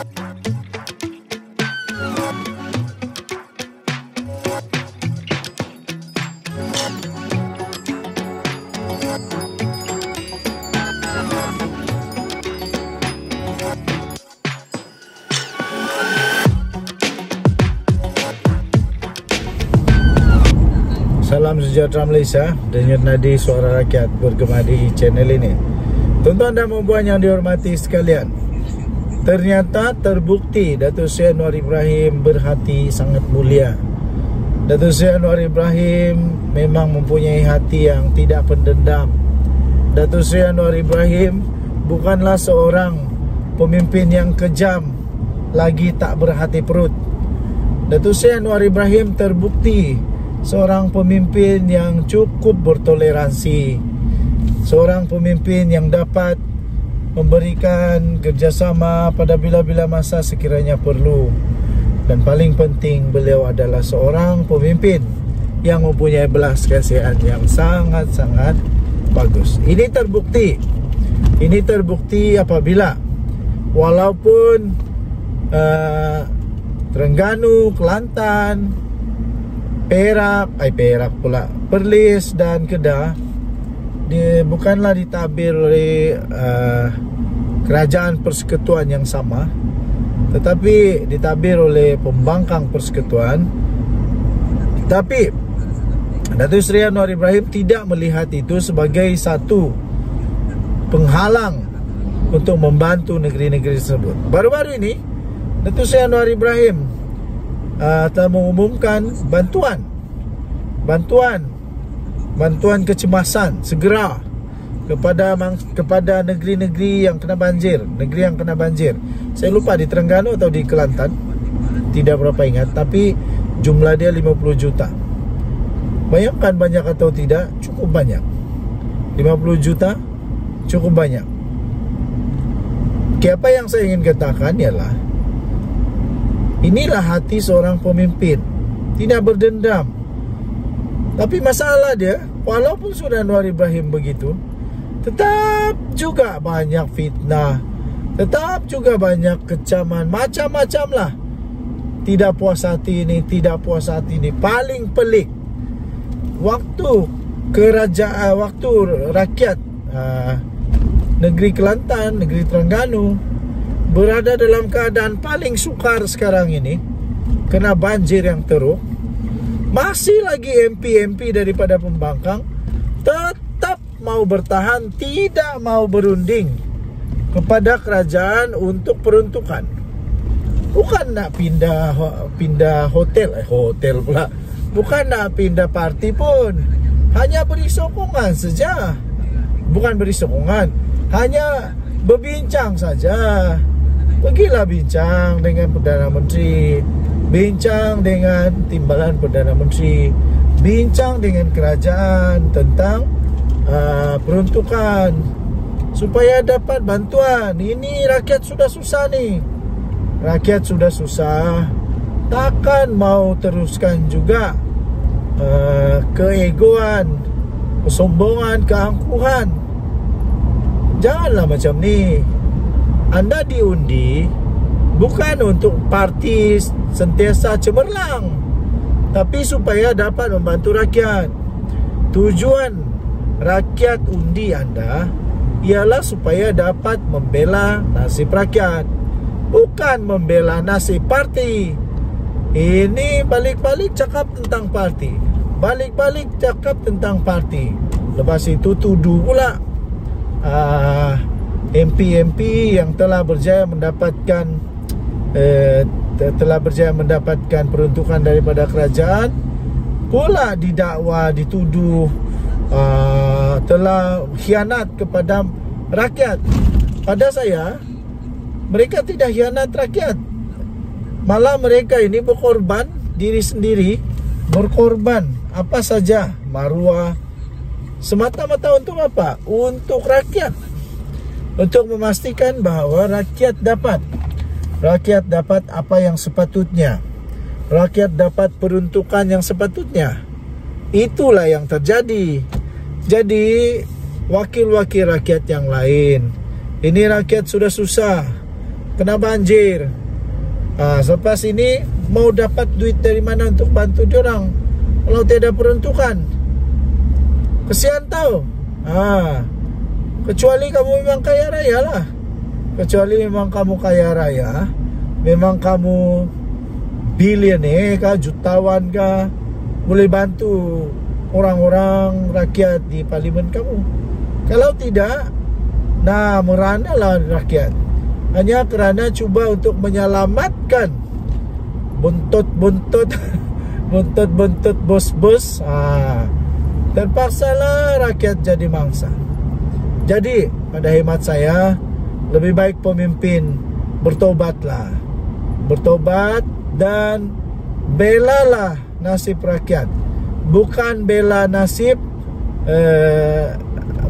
Salam sejahtera Malaysia. Denyut nadi suara rakyat bergema di channel ini. Tuan-tuan dan puan yang dihormati sekalian, ternyata terbukti Datuk Seri Anwar Ibrahim berhati sangat mulia. Datuk Seri Anwar Ibrahim memang mempunyai hati yang tidak pendendam. Datuk Seri Anwar Ibrahim bukanlah seorang pemimpin yang kejam, lagi tak berhati perut. Datuk Seri Anwar Ibrahim terbukti seorang pemimpin yang cukup bertoleransi, seorang pemimpin yang dapat memberikan kerjasama pada bila-bila masa sekiranya perlu. Dan paling penting, beliau adalah seorang pemimpin yang mempunyai belas kasihan yang sangat-sangat bagus. Ini terbukti apabila walaupun Terengganu, Kelantan, Perak pula, Perlis dan Kedah bukanlah ditabir oleh kerajaan persekutuan yang sama, tetapi ditabir oleh pembangkang persekutuan. Tapi Datuk Seri Anwar Ibrahim tidak melihat itu sebagai satu penghalang untuk membantu negeri-negeri tersebut. Baru-baru ini Datuk Seri Anwar Ibrahim telah mengumumkan bantuan kecemasan segera kepada negeri-negeri yang kena banjir, Saya lupa di Terengganu atau di Kelantan, tidak berapa ingat, tapi jumlah dia 50 juta. Bayangkan banyak atau tidak, cukup banyak. 50 juta cukup banyak. Apa yang saya ingin katakan ialah, inilah hati seorang pemimpin, tidak berdendam. Tapi masalah dia, walaupun sudah Anwar Ibrahim begitu, tetap juga banyak fitnah, tetap juga banyak kecaman, macam-macam lah. Tidak puas hati ini, tidak puas hati ini. Paling pelik, waktu rakyat negeri Kelantan, negeri Terengganu berada dalam keadaan paling sukar sekarang ini, kena banjir yang teruk, masih lagi MP daripada pembangkang tetap mau bertahan, tidak mau berunding kepada kerajaan untuk peruntukan. Bukan nak pindah hotel pula, bukan nak pindah parti pun, hanya beri sokongan saja. Bukan beri sokongan, hanya berbincang saja. Pergilah bincang dengan Perdana Menteri, bincang dengan Timbalan Perdana Menteri, bincang dengan kerajaan tentang peruntukan supaya dapat bantuan. Ini rakyat sudah susah nih. Rakyat sudah susah, takkan mau teruskan juga keegoan, kesombongan, keangkuhan. Janganlah macam ni. Anda diundi bukan untuk parti sentiasa cemerlang, tapi supaya dapat membantu rakyat. Tujuan rakyat undi Anda ialah supaya dapat membela nasib rakyat, bukan membela nasib parti. Ini balik-balik cakap tentang parti, balik-balik cakap tentang parti. Lepas itu tuduh pula MP yang telah berjaya mendapatkan peruntukan daripada kerajaan pula didakwa, dituduh telah khianat kepada rakyat. Pada saya, mereka tidak khianat rakyat, malah mereka ini berkorban diri sendiri, berkorban apa saja, maruah, semata-mata untuk apa? Untuk rakyat, untuk memastikan bahawa rakyat dapat apa yang sepatutnya, rakyat dapat peruntukan yang sepatutnya. Itulah yang terjadi. Jadi wakil-wakil rakyat yang lain, ini rakyat sudah susah, kena banjir. Selepas ini mau dapat duit dari mana untuk bantu diorang kalau tidak peruntukan? Kesian tau. Kecuali kamu memang kaya raya lah. Kecuali memang kamu kaya raya, memang kamu billionaire kah, jutawan kah, boleh bantu orang-orang rakyat di parlimen kamu. Kalau tidak, meranalah rakyat hanya kerana cuba untuk menyelamatkan buntut-buntut buntut-buntut bos-bos. Terpaksalah rakyat jadi mangsa. Jadi pada hemat saya, lebih baik pemimpin bertobatlah. Bertobat dan belalah nasib rakyat, bukan bela nasib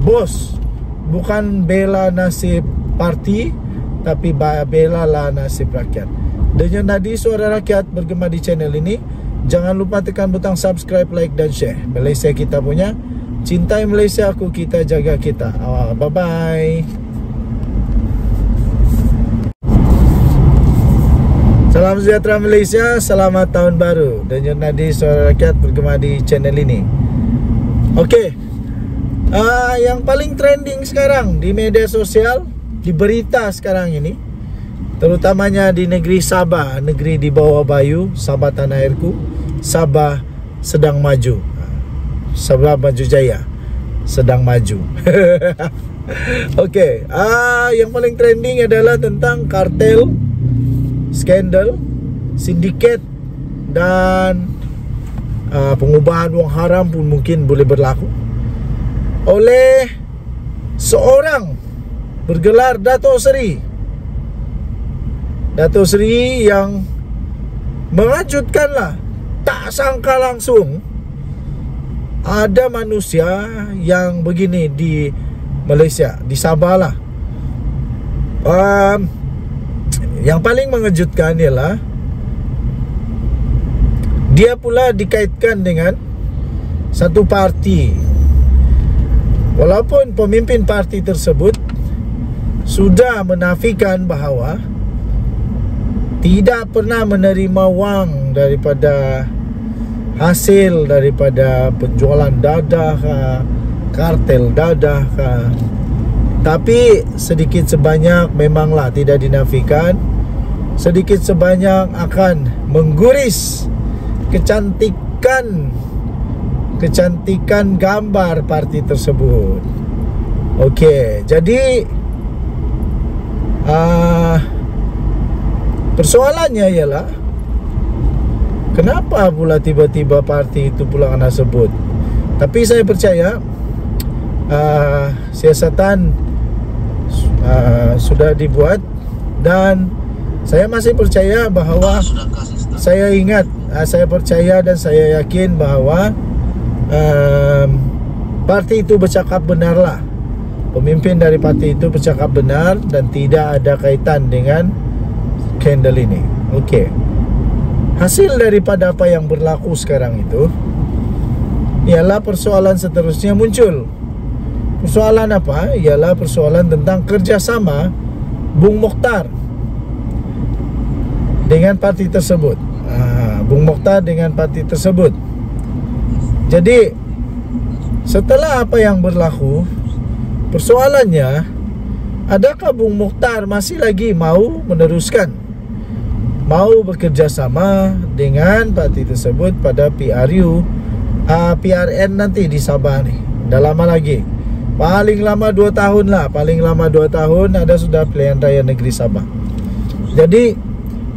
bos, bukan bela nasib parti, tapi belalah nasib rakyat. Denyut nadi suara rakyat bergema di channel ini. Jangan lupa tekan butang subscribe, like dan share. Malaysia kita punya, cintai Malaysia aku, kita jaga kita. Bye bye. Salam sejahtera Malaysia, selamat tahun baru. Denyut nadi suara rakyat bergema di channel ini. Okey. Yang paling trending sekarang di media sosial, di berita sekarang ini, terutamanya di negeri Sabah, negeri di bawah Bayu, Sabah tanah airku, Sabah sedang maju. Sabah Maju Jaya sedang maju. Okey. Yang paling trending adalah tentang kartel, skandal, sindiket dan pengubahan wang haram pun mungkin boleh berlaku oleh seorang bergelar Dato' Seri. Dato' Seri yang mengejutkanlah, tak sangka langsung ada manusia yang begini di Malaysia, di Sabah lah. Yang paling mengejutkan ialah dia pula dikaitkan dengan satu parti, walaupun pemimpin parti tersebut sudah menafikan bahawa tidak pernah menerima wang daripada hasil daripada penjualan dadah, kartel dadah. Tapi sedikit sebanyak memanglah tidak dinafikan, sedikit sebanyak akan mengguris kecantikan gambar parti tersebut. Okey, jadi persoalannya ialah kenapa pula tiba-tiba parti itu pula anda sebut. Tapi saya percaya siasatan sudah dibuat, dan saya masih percaya bahawa saya percaya dan saya yakin bahawa parti itu bercakap benarlah. Pemimpin dari parti itu bercakap benar dan tidak ada kaitan dengan skandal ini. Okey. Hasil daripada apa yang berlaku sekarang itu ialah persoalan seterusnya muncul. Persoalan apa? Ialah persoalan tentang kerjasama Bung Mokhtar dengan parti tersebut. Bung Mokhtar dengan parti tersebut. Jadi setelah apa yang berlaku, persoalannya, adakah Bung Mokhtar masih lagi mau meneruskan, mau bekerjasama dengan parti tersebut pada PRN nanti di Sabah ni? Dah lama lagi. Paling lama 2 tahun lah. Paling lama 2 tahun ada sudah pilihan raya negeri Sabah. Jadi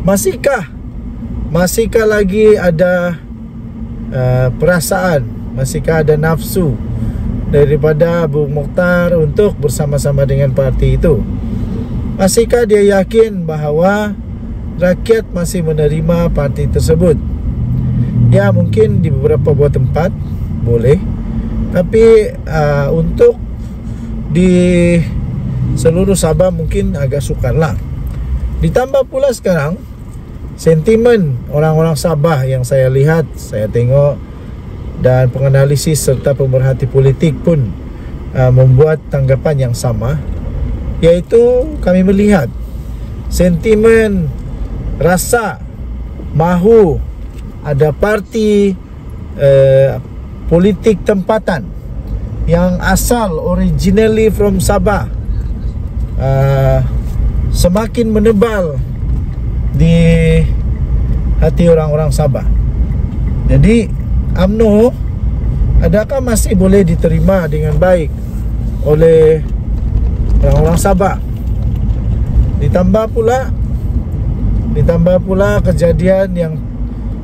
masihkah lagi ada perasaan, masihkah ada nafsu daripada Bung Mokhtar untuk bersama-sama dengan parti itu? Masihkah dia yakin bahawa rakyat masih menerima parti tersebut? Ya, mungkin di beberapa buah tempat boleh, tapi untuk di seluruh Sabah mungkin agak sukar lah. Ditambah pula sekarang sentimen orang-orang Sabah yang saya lihat, saya tengok, dan penganalisis serta pemerhati politik pun membuat tanggapan yang sama, iaitu kami melihat sentimen, rasa mahu ada parti politik tempatan yang asal originally from Sabah semakin menebal di hati orang-orang Sabah. Jadi UMNO adakah masih boleh diterima dengan baik oleh orang-orang Sabah? Ditambah pula kejadian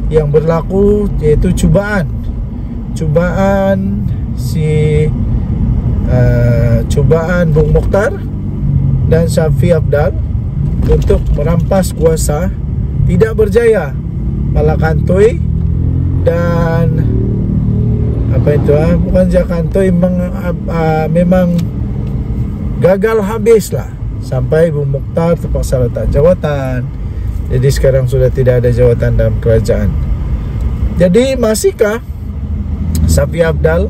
yang berlaku, yaitu cubaan Bung Mokhtar dan Syafiee Apdal untuk merampas kuasa tidak berjaya. Malakantoi dan bukan Jakantoi, memang gagal habis lah, sampai Bung Mokhtar terpaksa letak jawatan. Jadi sekarang sudah tidak ada jawatan dalam kerajaan. Jadi masihkah Syafiee Apdal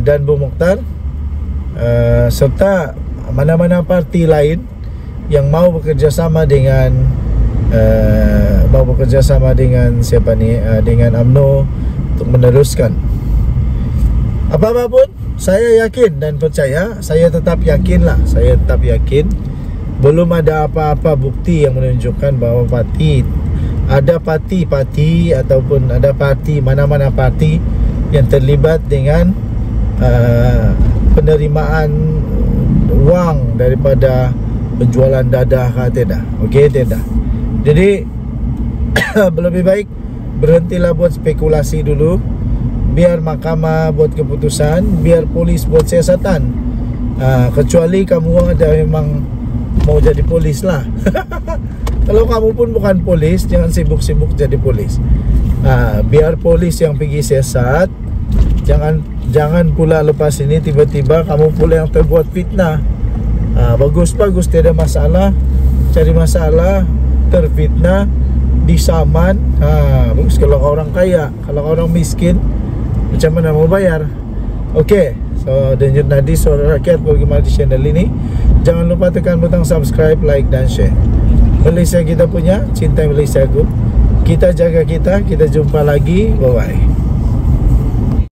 dan Bung Mokhtar serta mana-mana parti lain yang mau bekerjasama dengan dengan UMNO untuk meneruskan? Apa-apapun, saya yakin dan percaya, saya tetap yakin belum ada apa-apa bukti yang menunjukkan bahawa parti ataupun ada parti, mana-mana parti yang terlibat dengan penerimaan wang daripada penjualan dadah ke tidak. Okey, tidak. Jadi lebih baik berhentilah buat spekulasi dulu. Biar mahkamah buat keputusan, biar polis buat siasatan. Kecuali kamu ada memang mau jadi polis lah. Kalau kamu pun bukan polis, jangan sibuk-sibuk jadi polis. Biar polis yang pergi siasat. Jangan pula lepas ini tiba-tiba kamu pula yang terbuat fitnah. Bagus, tiada masalah. Cari masalah, terfitnah, disaman. Bagus kalau orang kaya. Kalau orang miskin, macam mana mau bayar? Okey, so Denyut Nadi Suara Rakyat bagaimana di channel ini. Jangan lupa tekan butang subscribe, like dan share. Malaysia kita punya, cinta Malaysia ku. Kita jaga kita jumpa lagi. Bye bye.